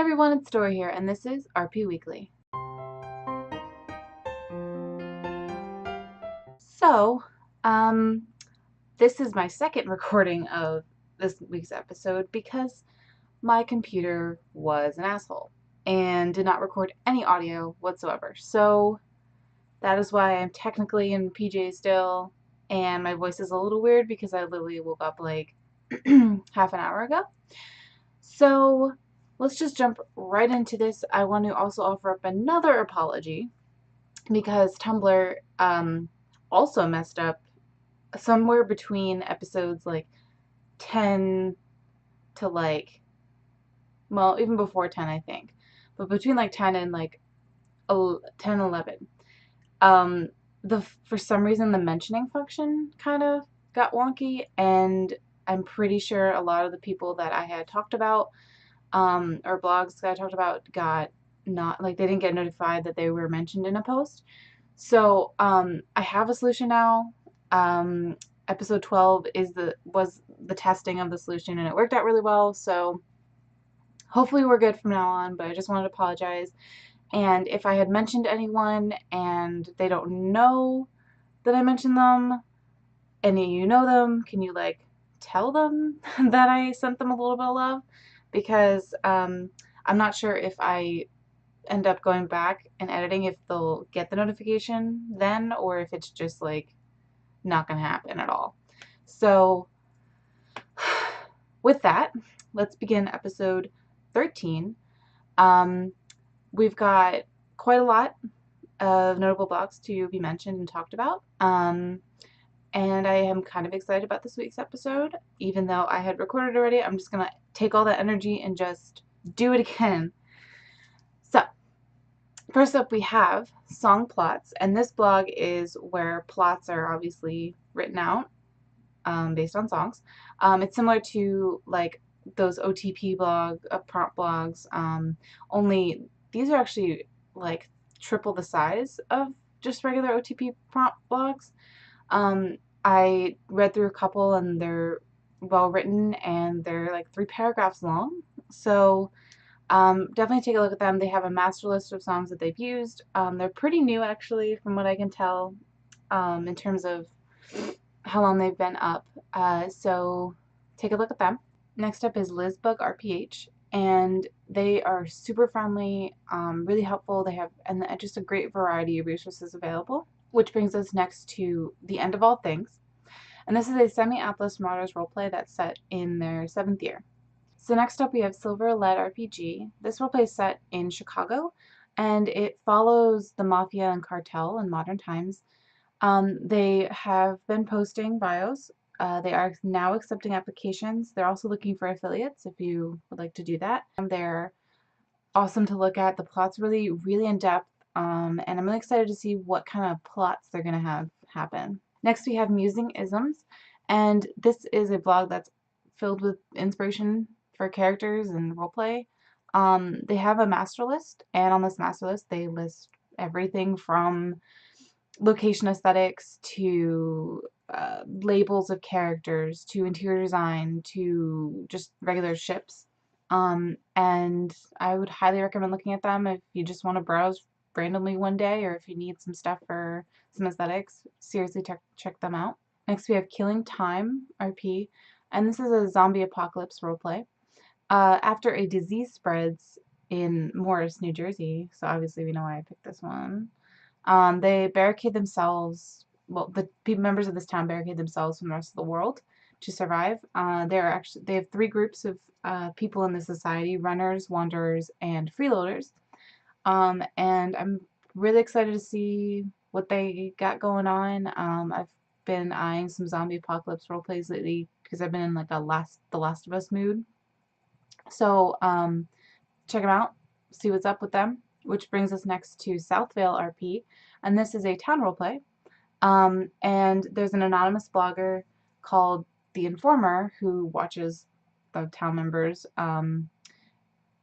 everyone, it's Stori here, and this is RP Weekly. So, this is my second recording of this week's episode because my computer was an asshole and did not record any audio whatsoever. So, that is why I'm technically in PJs still, and my voice is a little weird because I literally woke up like half an hour ago. So, let's just jump right into this. I want to also offer up another apology because Tumblr also messed up somewhere between episodes like 10 to like, well, even before 10, I think, but between like 10 and like 10 11. For some reason the mentioning function kind of got wonky, and I'm pretty sure a lot of the people that I had talked about or blogs that I talked about got not, like, they didn't get notified that they were mentioned in a post. So I have a solution now. Episode 12 was the testing of the solution, and it worked out really well. So hopefully we're good from now on. But I just wanted to apologize. And if I had mentioned anyone and they don't know that I mentioned them, and you know them, can you like tell them that I sent them a little bit of love? Because I'm not sure if I end up going back and editing if they'll get the notification then, or if it's just like not gonna happen at all. So with that, let's begin episode 13. We've got quite a lot of notable blogs to be mentioned and talked about. And I am kind of excited about this week's episode. Even though I had recorded already, I'm just gonna take all that energy and just do it again. So first up, we have song plots, and this blog is where plots are obviously written out based on songs. It's similar to like those OTP prompt blogs, only these are actually like triple the size of just regular OTP prompt blogs. I read through a couple, and they're well written, and they're like 3 paragraphs long. So definitely take a look at them. They have a master list of songs that they've used. They're pretty new, actually, from what I can tell, in terms of how long they've been up. So take a look at them. Next up is Lizbug RPH, and they are super friendly, really helpful. They have just a great variety of resources available, which brings us next to The End of All Things. And this is a semi-Atlas Marauders roleplay that's set in their 7th year. So next up we have Silver Lead RPG. This roleplay is set in Chicago, and it follows the Mafia and Cartel in modern times. They have been posting bios. They are now accepting applications. They're also looking for affiliates if you would like to do that. They're awesome to look at. The plot's really, really in depth, and I'm really excited to see what kind of plots they're going to have happen. Next we have Musing Isms, and this is a blog that's filled with inspiration for characters and roleplay. They have a master list, and on this master list they list everything from location aesthetics to labels of characters to interior design to just regular ships. And I would highly recommend looking at them if you just want to browse randomly one day, or if you need some stuff for some aesthetics. Seriously, check them out. Next we have Killing Time RP, and this is a zombie apocalypse roleplay. After a disease spreads in Morris, New Jersey, so obviously we know why I picked this one, they barricade themselves, well, the members of this town barricade themselves from the rest of the world to survive. They have 3 groups of people in the society: runners, wanderers, and freeloaders. And I'm really excited to see what they got going on. I've been eyeing some zombie apocalypse roleplays lately because I've been in like the Last of Us mood. So check them out, see what's up with them. Which brings us next to Southvale RP, and this is a town roleplay. And there's an anonymous blogger called The Informer who watches the town members.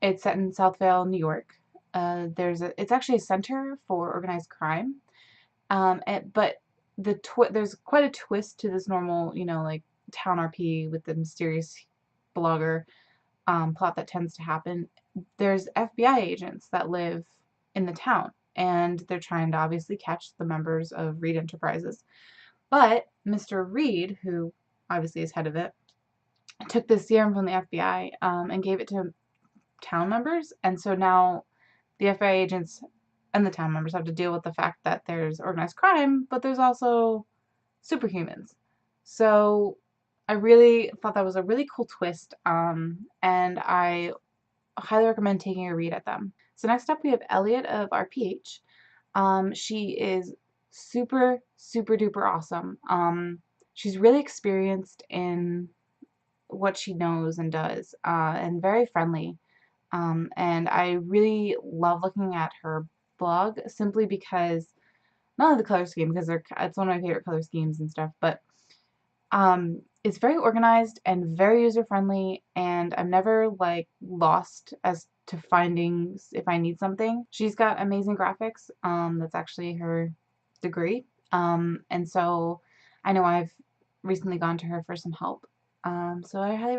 It's set in Southvale, New York. It's actually a center for organized crime. But there's quite a twist to this normal, like town RP with the mysterious blogger. plot that tends to happen. There's FBI agents that live in the town, and they're trying to obviously catch the members of Reed Enterprises. But Mr. Reed, who obviously is head of it, took the serum from the FBI and gave it to town members, and so now the FBI agents and the town members have to deal with the fact that there's organized crime, but there's also superhumans. So I really thought that was a really cool twist, and I highly recommend taking a read at them. So next up we have Elliot of RPH. She is super, super duper awesome. She's really experienced in what she knows and does, and very friendly. And I really love looking at her blog simply because, not only the color scheme, because it's one of my favorite color schemes and stuff, but it's very organized and very user-friendly, and I'm never like lost as to finding if I need something. She's got amazing graphics. That's actually her degree. And so I know I've recently gone to her for some help. So I highly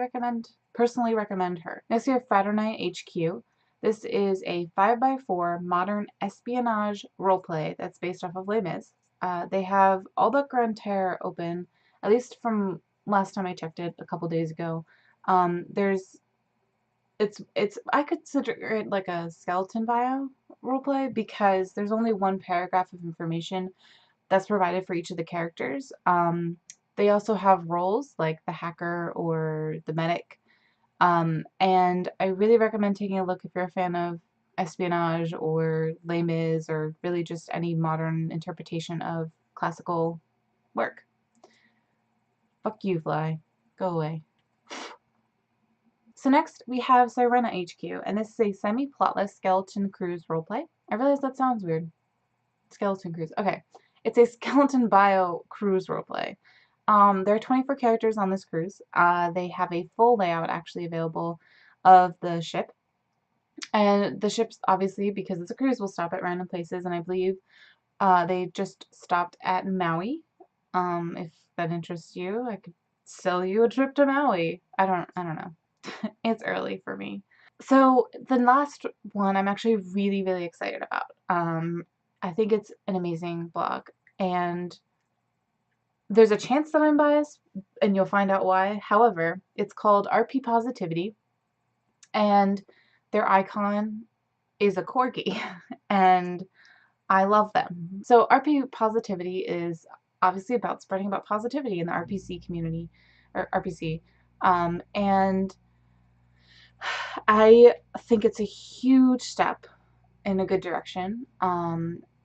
personally recommend her. Next we have Fraternite HQ. This is a 5x4 modern espionage roleplay that's based off of Les Mis. They have all but Grand Terre open, at least from last time I checked it a couple days ago. I consider it like a skeleton bio roleplay because there's only one paragraph of information that's provided for each of the characters. They also have roles like the hacker or the medic. And I really recommend taking a look if you're a fan of espionage or Les Mis or really just any modern interpretation of classical work. Fuck you, Fly. Go away. So next we have Sirena HQ, and this is a semi-plotless skeleton cruise roleplay. I realize that sounds weird. Skeleton cruise. Okay. It's a skeleton bio cruise roleplay. There are 24 characters on this cruise. They have a full layout actually available of the ship. And the ships, obviously, because it's a cruise, will stop at random places, and I believe they just stopped at Maui. If that interests you, I could sell you a trip to Maui. I don't know. It's early for me. So the last one I'm actually really, really excited about. I think it's an amazing blog, and there's a chance that I'm biased, and you'll find out why. However, it's called RP Positivity, and their icon is a corgi, and I love them. So RP Positivity is obviously about spreading about positivity in the RPC community, or RPC, and I think it's a huge step in a good direction.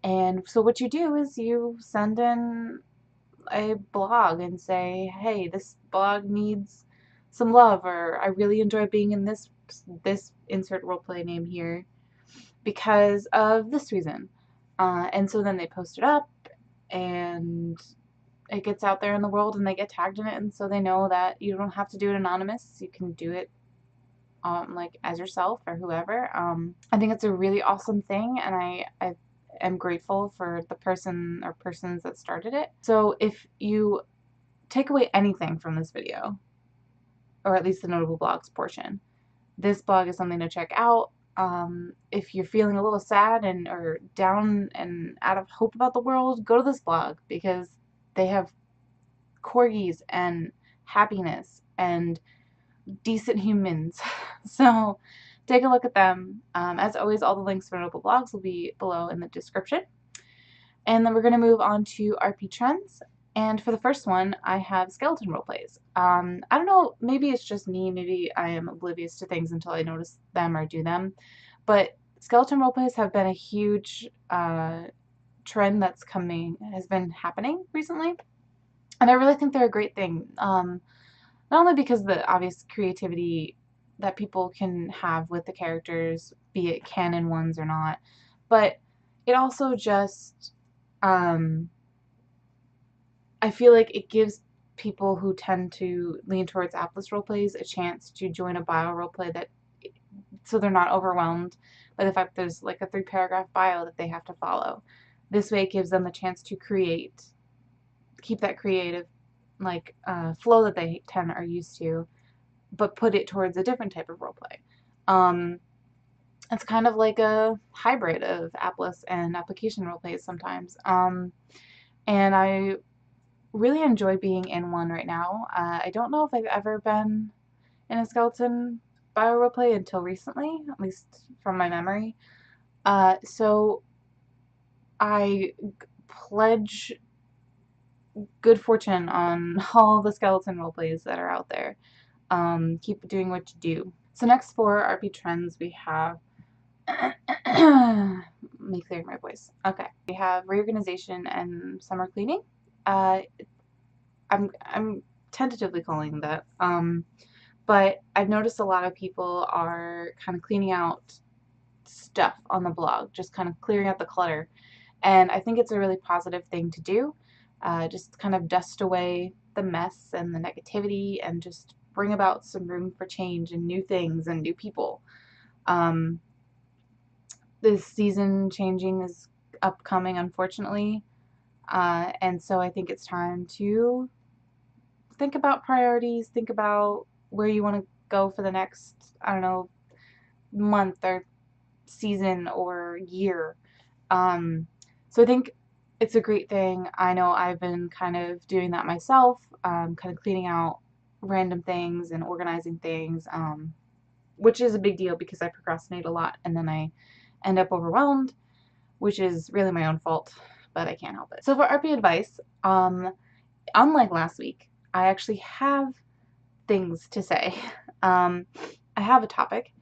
And so what you do is you send in a blog and say, hey, this blog needs some love, or I really enjoy being in this insert roleplay name here because of this reason. And so then they post it up, and it gets out there in the world, and they get tagged in it, and so they know that you don't have to do it anonymous. You can do it like as yourself or whoever. I think it's a really awesome thing, and I am grateful for the person or persons that started it. So if you take away anything from this video, or at least the notable blogs portion, this blog is something to check out. If you're feeling a little sad or down and out of hope about the world, go to this blog because they have corgis and happiness and decent humans. So take a look at them. As always, all the links for notable blogs will be below in the description. And then we're going to move on to RP trends. And for the first one, I have skeleton roleplays. I don't know, maybe it's just me, maybe I am oblivious to things until I notice them or do them, but skeleton roleplays have been a huge trend that's has been happening recently. And I really think they're a great thing. Not only because of the obvious creativity that people can have with the characters, be it canon ones or not, but it also just, I feel like it gives people who tend to lean towards appless roleplays a chance to join a bio roleplay so they're not overwhelmed by the fact there's like a 3-paragraph bio that they have to follow. This way it gives them the chance to keep that creative flow that they are used to, but put it towards a different type of roleplay. It's kind of like a hybrid of appless and application roleplays sometimes. And I really enjoy being in one right now. I don't know if I've ever been in a skeleton bio roleplay until recently, at least from my memory. So I pledge good fortune on all the skeleton roleplays that are out there. Keep doing what you do. So next for RP trends we have me clear my voice. Okay. We have reorganization and summer cleaning. I'm tentatively calling that. But I've noticed a lot of people are kind of cleaning out stuff on the blog, just kind of clearing out the clutter. And I think it's a really positive thing to do. Just kind of dust away the mess and the negativity and just bring about some room for change and new things and new people. This season changing is upcoming, unfortunately. And so I think it's time to think about priorities, think about where you want to go for the next, I don't know, month or season or year. So I think it's a great thing. I know I've been kind of doing that myself, kind of cleaning out random things and organizing things, which is a big deal because I procrastinate a lot and then I end up overwhelmed, which is really my own fault, but I can't help it. So for RP advice, unlike last week, I actually have things to say. I have a topic,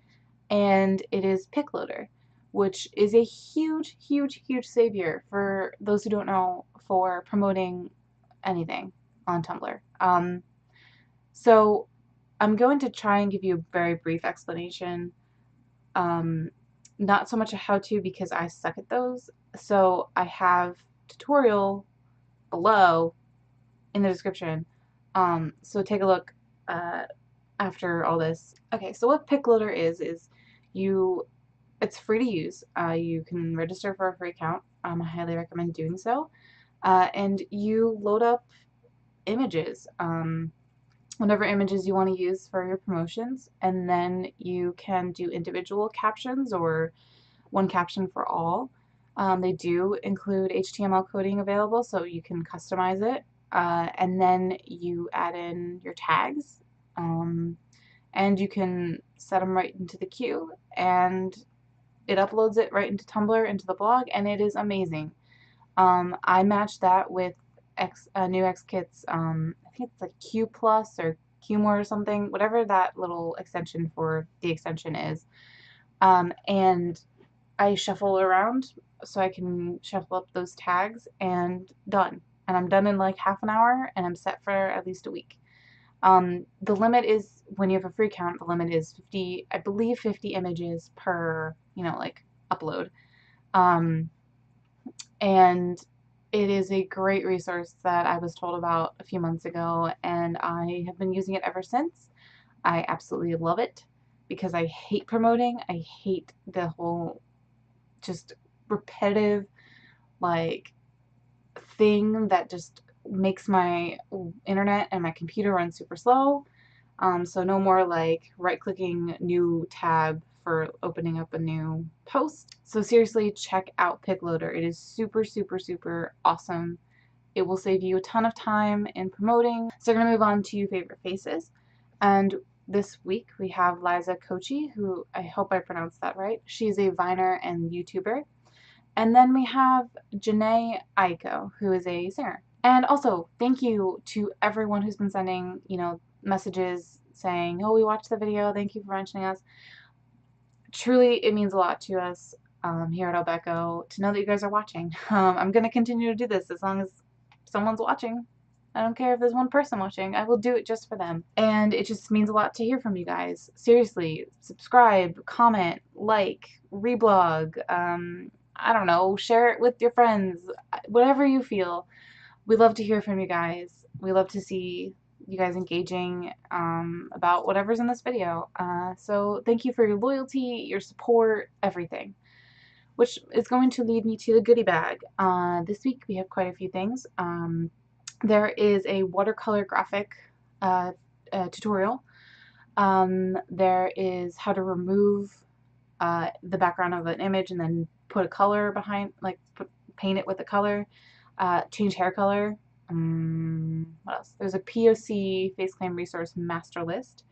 and it is Picloadr, which is a huge, huge, huge savior for those who don't know for promoting anything on Tumblr. So I'm going to try and give you a very brief explanation. Not so much a how-to because I suck at those. So I have tutorial below in the description. So take a look after all this. Okay, so what Picloadr is it's free to use. You can register for a free account. I highly recommend doing so. And you load up images, whatever images you want to use for your promotions, and then you can do individual captions or one caption for all. They do include HTML coding available, so you can customize it. And then you add in your tags, and you can set them right into the queue, and it uploads it right into Tumblr, into the blog, and it is amazing. I matched that with new XKit's, I think it's like Q Plus or Q More or something, whatever that little extension for the extension is. And I shuffle around so I can shuffle up those tags and done. And I'm done in like half an hour and I'm set for at least a week. The limit is, when you have a free account, the limit is 50, I believe 50 images per, like upload. And it is a great resource that I was told about a few months ago, and I have been using it ever since. I absolutely love it because I hate promoting. I hate the whole just repetitive like thing that just makes my internet and my computer run super slow. So no more like right-clicking new tab for opening up a new post. So seriously, check out Picloadr. It is super, super, super awesome. It will save you a ton of time in promoting. So we're going to move on to favorite faces. And this week we have Liza Koshy, who I hope I pronounced that right. She's a Viner and YouTuber. And then we have Janae Aiko, who is a singer. And also, thank you to everyone who's been sending, messages saying, oh, we watched the video, thank you for mentioning us. Truly, it means a lot to us here at Albeco to know that you guys are watching. I'm going to continue to do this as long as someone's watching. I don't care if there's one person watching. I will do it just for them. And it just means a lot to hear from you guys. Seriously, subscribe, comment, like, reblog, I don't know, share it with your friends, whatever you feel. We love to hear from you guys. We love to see you guys engaging about whatever's in this video. So thank you for your loyalty, your support, everything. Which is going to lead me to the goodie bag. This week we have quite a few things. There is a watercolor graphic tutorial There is how to remove the background of an image and then put a color behind, like paint it with a color, change hair color. What else? There's a POC face clam resource master list.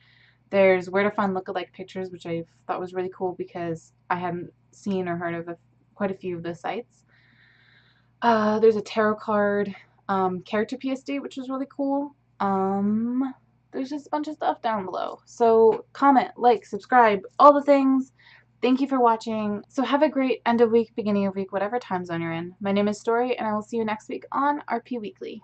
There's where to find lookalike pictures, which I thought was really cool because I hadn't seen or heard of quite a few of the sites. There's a tarot card character PSD, which is really cool. There's just a bunch of stuff down below. So comment, like, subscribe, all the things. Thank you for watching. So have a great end of week, beginning of week, whatever time zone you're in. My name is Stori, and I will see you next week on RP Weekly.